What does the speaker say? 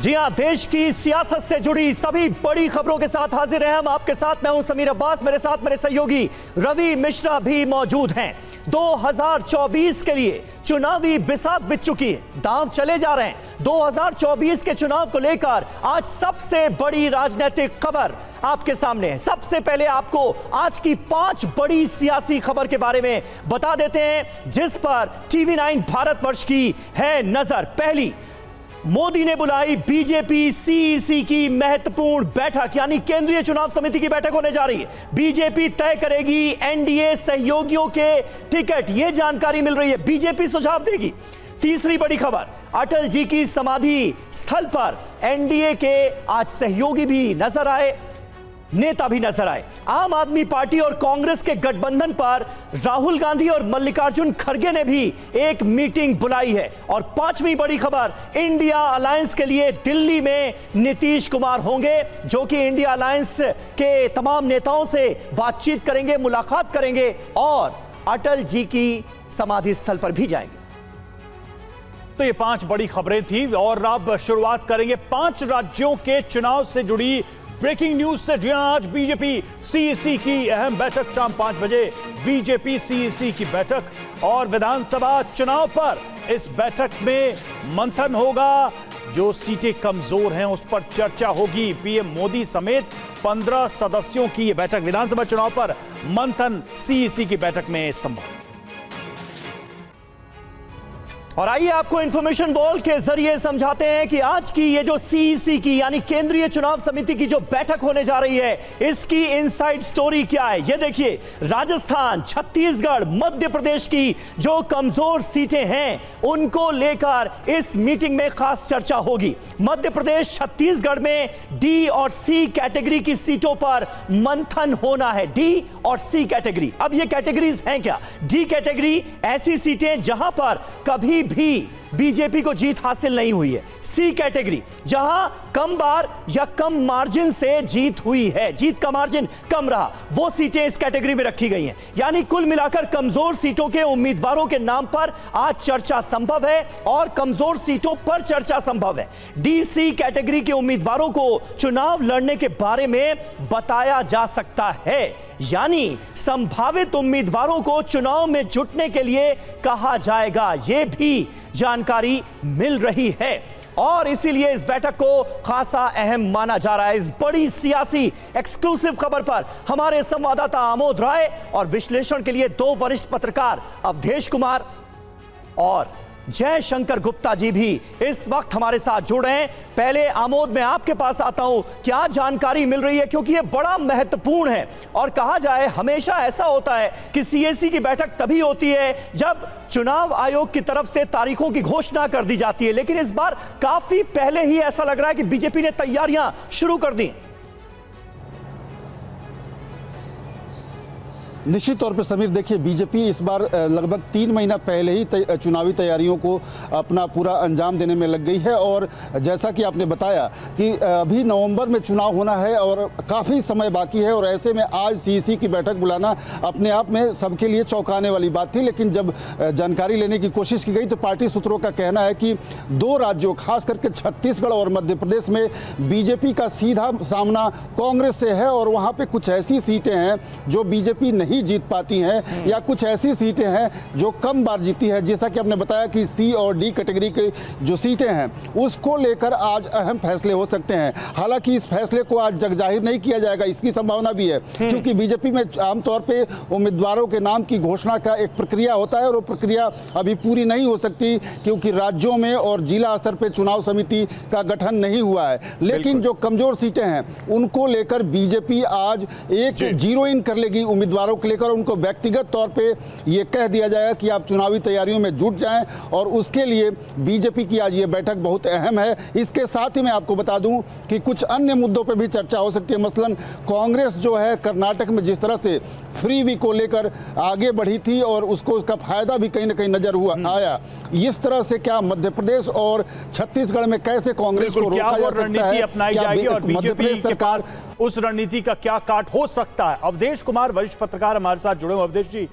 जी हां, देश की सियासत से जुड़ी सभी बड़ी खबरों के साथ हाजिर हैं हम आपके साथ। मैं हूं समीर अब्बास, मेरे साथ मेरे सहयोगी रवि मिश्रा भी मौजूद हैं। 2024 के लिए चुनावी बिसात बिछ चुकी है, दांव चले जा रहे हैं। 2024 के चुनाव को लेकर आज सबसे बड़ी राजनीतिक खबर आपके सामने है। सबसे पहले आपको आज की 5 बड़ी सियासी खबर के बारे में बता देते हैं जिस पर TV9 भारतवर्ष की है नजर। पहली, मोदी ने बुलाई बीजेपी सीईसी की महत्वपूर्ण बैठक, यानी केंद्रीय चुनाव समिति की बैठक होने जा रही है। बीजेपी तय करेगी एनडीए सहयोगियों के टिकट, यह जानकारी मिल रही है। बीजेपी सुझाव देगी। तीसरी बड़ी खबर, अटल जी की समाधि स्थल पर एनडीए के आज सहयोगी भी नजर आए, नेता भी नजर आए। आम आदमी पार्टी और कांग्रेस के गठबंधन पर राहुल गांधी और मल्लिकार्जुन खड़गे ने भी एक मीटिंग बुलाई है। और पांचवी बड़ी खबर, इंडिया अलायंस के लिए दिल्ली में नीतीश कुमार होंगे, जो कि इंडिया अलायंस के तमाम नेताओं से बातचीत करेंगे, मुलाकात करेंगे और अटल जी की समाधि स्थल पर भी जाएंगे। तो ये 5 बड़ी खबरें थी और अब शुरुआत करेंगे 5 राज्यों के चुनाव से जुड़ी ब्रेकिंग न्यूज से। जी हां, आज बीजेपी सीईसी की अहम बैठक, शाम 5 बजे बीजेपी सीईसी की बैठक और विधानसभा चुनाव पर इस बैठक में मंथन होगा। जो सीटें कमजोर हैं उस पर चर्चा होगी। पीएम मोदी समेत 15 सदस्यों की यह बैठक, विधानसभा चुनाव पर मंथन सीईसी की बैठक में संभव। और आइए आपको इंफॉर्मेशन वॉल के जरिए समझाते हैं कि आज की ये जो सीईसी की यानी केंद्रीय चुनाव समिति की जो बैठक होने जा रही है, इसकी इनसाइड स्टोरी क्या है। ये देखिए, राजस्थान, छत्तीसगढ़, मध्य प्रदेश की जो कमजोर सीटें हैं उनको लेकर इस मीटिंग में खास चर्चा होगी। मध्य प्रदेश, छत्तीसगढ़ में डी और सी कैटेगरी की सीटों पर मंथन होना है। डी और सी कैटेगरी, अब ये कैटेगरीज हैं क्या? डी कैटेगरी ऐसी सीटें जहां पर कभी भी बीजेपी को जीत हासिल नहीं हुई है। सी कैटेगरी, जहां कम बार या कम मार्जिन से जीत हुई है, जीत का मार्जिन कम रहा, वो सीटें इस कैटेगरी में रखी गई हैं। यानी कुल मिलाकर कमजोर सीटों के उम्मीदवारों के नाम पर आज चर्चा संभव है और कमजोर सीटों पर चर्चा संभव है। डीसी कैटेगरी के उम्मीदवारों को चुनाव लड़ने के बारे में बताया जा सकता है, यानी संभावित उम्मीदवारों को चुनाव में जुटने के लिए कहा जाएगा, यह भी जानकारी मिल रही है। और इसीलिए इस बैठक को खासा अहम माना जा रहा है। इस बड़ी सियासी एक्सक्लूसिव खबर पर हमारे संवाददाता आमोद राय और विश्लेषण के लिए 2 वरिष्ठ पत्रकार अवधेश कुमार और जयशंकर गुप्ता जी भी इस वक्त हमारे साथ जुड़ रहे हैं। पहले आमोद, मैं आपके पास आता हूं, क्या जानकारी मिल रही है, क्योंकि यह बड़ा महत्वपूर्ण है। और कहा जाए, हमेशा ऐसा होता है कि सीईसी की बैठक तभी होती है जब चुनाव आयोग की तरफ से तारीखों की घोषणा कर दी जाती है, लेकिन इस बार काफी पहले ही ऐसा लग रहा है कि बीजेपी ने तैयारियां शुरू कर दी। निश्चित तौर पर समीर, देखिए, बीजेपी इस बार लगभग 3 महीना पहले ही चुनावी तैयारियों को अपना पूरा अंजाम देने में लग गई है। और जैसा कि आपने बताया कि अभी नवंबर में चुनाव होना है और काफ़ी समय बाकी है, और ऐसे में आज सीईसी की बैठक बुलाना अपने आप में सबके लिए चौंकाने वाली बात थी। लेकिन जब जानकारी लेने की कोशिश की गई तो पार्टी सूत्रों का कहना है कि 2 राज्यों, खास करके छत्तीसगढ़ और मध्य प्रदेश में बीजेपी का सीधा सामना कांग्रेस से है, और वहाँ पर कुछ ऐसी सीटें हैं जो बीजेपी नहीं जीत पाती हैं, या कुछ ऐसी सीटें हैं जो कम बार जीती है। जैसा कि आपने बताया कि सी और डी कैटेगरी के जो सीटें हैं उसको लेकर आज अहम फैसले हो सकते हैं। हालांकि इस फैसले को आज जगजाहिर नहीं किया जाएगा, इसकी संभावना भी है, क्योंकि बीजेपी में आमतौर पे उम्मीदवारों के नाम की घोषणा का एक प्रक्रिया होता है और वो प्रक्रिया अभी पूरी नहीं हो सकती, क्योंकि राज्यों में और जिला स्तर पर चुनाव समिति का गठन नहीं हुआ है। लेकिन जो कमजोर सीटें हैं उनको लेकर बीजेपी आज एक जीरो इन कर लेगी उम्मीदवारों को लेकर। उनको व्यक्तिगत तौर पे ये कह दिया जाएगा कि आप चुनावी तैयारियों में जुट जाएं, और उसके लिए बीजेपी की आज ये बैठक बहुत अहम है। इसके साथ ही मैं आपको बता दूं कि कुछ अन्य मुद्दों पे भी चर्चा हो सकती है। मसलन कांग्रेस जो है कर्नाटक में जिस तरह से फ्री वी को लेकर आगे बढ़ी थी और उसको उसका फायदा भी कहीं ना कहीं नजर हुआ आया, इस तरह से क्या मध्य प्रदेश और छत्तीसगढ़ में कैसे कांग्रेस को रोका जा सकता है, अपनाई जाएगी और बीजेपी के पास उस रणनीति का क्या काट हो सकता है। अवधेश कुमार वरिष्ठ पत्रकार हमारे साथ जुड़े हुए। अवधेश जी,